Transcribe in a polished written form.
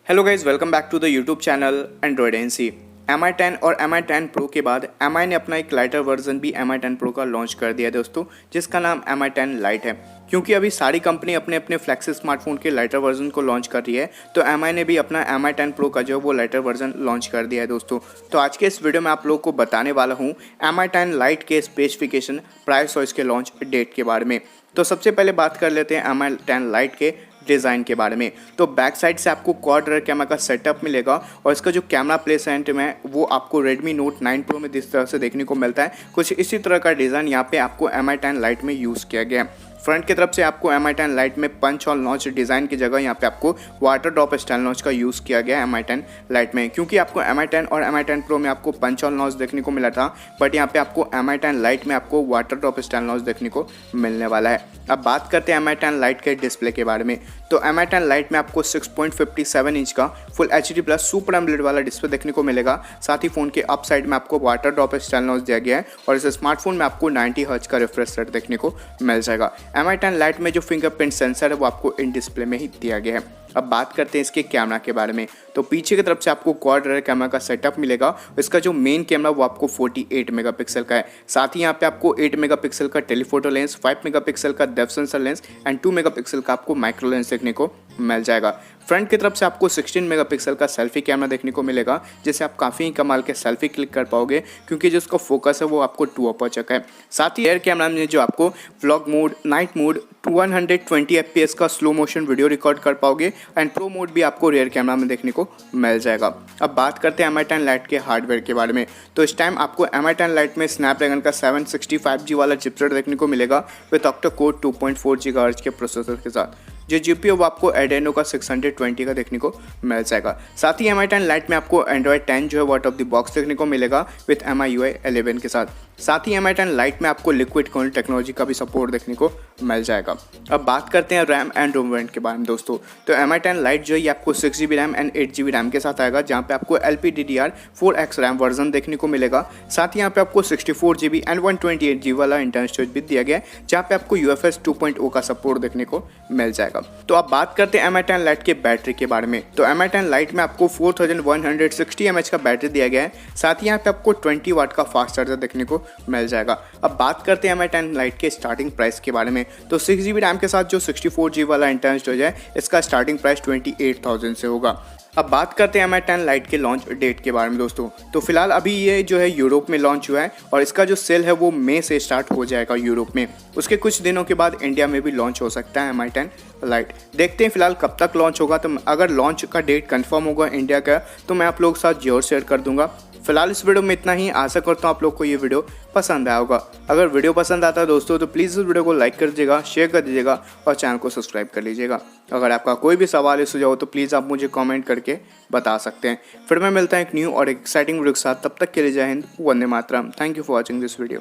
Hello guys, welcome back to the YouTube channel Android NC. Mi10 और Mi10 Pro के बाद Mi ने अपना एक लाइटर वर्जन भी Mi10 Pro का लॉन्च कर दिया है दोस्तों, जिसका नाम Mi10 Lite है। क्योंकि अभी सारी कंपनी अपने अपने फ्लैगशिप स्मार्टफोन के लाइटर वर्जन को लॉन्च कर रही है, तो Mi ने भी अपना Mi10 Pro का जो वो लाइटर वर्जन लॉन्च कर दिया है दोस्तों। तो आज के इस वीडियो में आप लोगों को बताने वाला हूँ Mi10 Lite के स्पेसिफिकेशन, प्राइस और इसके लॉन्च डेट के बारे में। तो सबसे पहले बात कर लेते हैं Mi10 Lite के डिज़ाइन के बारे में। तो बैक साइड से आपको क्वाड रेयर कैमरा का सेटअप मिलेगा और इसका जो कैमरा प्लेसमेंट में वो आपको Redmi Note 9 Pro में जिस तरह से देखने को मिलता है, कुछ इसी तरह का डिज़ाइन यहाँ पे आपको Mi10 Lite में यूज़ किया गया है। फ्रंट की तरफ से आपको Mi10 Lite में पंच और नॉच डिज़ाइन की जगह यहाँ पे आपको वाटर ड्रॉप स्टाइल नॉच का यूज़ किया गया है Mi10 Lite में। क्योंकि आपको Mi10 और Mi10 Pro में आपको पंच और नॉच देखने को मिला था, बट यहाँ पे आपको Mi10 Lite में आपको वाटर ड्रॉप स्टाइल नॉच देखने को मिलने वाला है। अब बात करते हैं Mi10 Lite के डिस्प्ले के बारे में। तो Mi10 Lite में आपको 6.57 इंच का full HD plus super AMOLED वाला डिस्प्ले देखने को मिलेगा। साथ ही फ़ोन के अप साइड में आपको वाटर ड्रॉप स्टाइल नॉच दिया गया है और इस स्मार्टफोन में आपको 90 हर्ट्ज का रिफ्रेश रेट देखने को मिल जाएगा। Mi10 Lite में जो फिंगरप्रिंट सेंसर है वो आपको इन डिस्प्ले में ही दिया गया है। अब बात करते हैं इसके कैमरा के बारे में। तो पीछे की तरफ से आपको क्वाड रेयर कैमरा का सेटअप मिलेगा। इसका जो मेन कैमरा वो आपको 48 मेगापिक्सल का है। साथ ही यहाँ पे आपको 8 मेगापिक्सल का टेलीफोटो लेंस, 5 मेगापिक्सल का depth sensor lens and 2 megapixel का आपको माइक्रो लेंस देखने को मिल जाएगा। फ्रंट की तरफ से आपको 16 मेगापिक्सल का सेल्फी कैमरा देखने को मिलेगा, जिससे आप काफ़ी ही कमाल के सेल्फी क्लिक कर पाओगे, क्योंकि जो उसका फोकस है वो आपको 2 अपर्चर का है। साथ ही रियर कैमरा में जो आपको vlog mode, night mode, 120 FPS का स्लो मोशन वीडियो रिकॉर्ड कर पाओगे एंड प्रो मोड भी आपको रियर कैमरा में देखने को मिल जाएगा। अब बात करते हैं Mi10 Lite के हार्डवेयर के बारे में। तो इस टाइम आपको Mi10 Lite में स्नैपड्रैगन का 765G वाला चिपसेट देखने को मिलेगा विद ऑक्टा कोर 2.4 GHz के प्रोसेसर के साथ। जो GPU वो आपको एडेनो का 620 का देखने को मिल जाएगा। साथ ही Mi10 Lite में आपको Android 10 जो है आउट ऑफ द बॉक्स देखने को मिलेगा विद MIUI 11 के साथ। साथ ही Mi10 Lite में आपको लिक्विड कूलिंग टेक्नोलॉजी का भी सपोर्ट देखने को मिल जाएगा। अब बात करते हैं रैम एंड रोम वेरिएंट के बारे में दोस्तों। तो Mi10 Lite जो है आपको 6GB RAM and 8GB RAM के साथ आएगा, जहाँ पे आपको LPDDR4X रैम वर्जन देखने को मिलेगा। साथ ही यहाँ पे आपको 64GB एंड 128GB वाला इंटरनल स्टोरेज भी दिया गया है, जहाँ पे आपको UFS 2.0 का सपोर्ट देखने को मिल जाएगा। तो अब बात करते हैं Mi10 Lite के बैटरी के बारे में। तो Mi10 Lite में आपको 4160 mAh का बैटरी दिया गया है। साथ ही यहाँ पे आपको 20 वाट का फास्ट चार्जर देखने को मिल जाएगा। अब बात करते हैं Mi10 Lite के स्टार्टिंग प्राइस के बारे में। तो 6GB रैम के साथ जो 64GB वाला इंटरनल स्टोरेज है, इसका स्टार्टिंग प्राइस 28,000 से होगा। अब बात करते हैं Mi10 Lite के लॉन्च डेट के बारे में दोस्तों। तो फिलहाल अभी ये जो है यूरोप में लॉन्च हुआ है और इसका जो सेल है वो मई से स्टार्ट हो जाएगा यूरोप में। उसके कुछ दिनों के बाद इंडिया में भी लॉन्च हो सकता है Mi10 Lite। देखते हैं फिलहाल कब तक लॉन्च होगा। तो अगर लॉन्च का डेट कंफर्म होगा इंडिया का, तो मैं आप लोगों के साथ जरूर शेयर कर दूंगा। फिलहाल इस वीडियो में इतना ही। आशा करता हूँ आप लोग को ये वीडियो पसंद आया होगा। अगर वीडियो पसंद आता है दोस्तों, तो प्लीज़ इस वीडियो को लाइक कर दीजिएगा, शेयर कर दीजिएगा और चैनल को सब्सक्राइब कर लीजिएगा। अगर आपका कोई भी सवाल या सुझाव हो तो प्लीज़ आप मुझे कमेंट करके बता सकते हैं। फिर मैं मिलता हूँ एक न्यू और एक्साइटिंग वीडियो के साथ। तब तक के लिए जय हिंद, वंदे मातरम। Thank you for watching this video.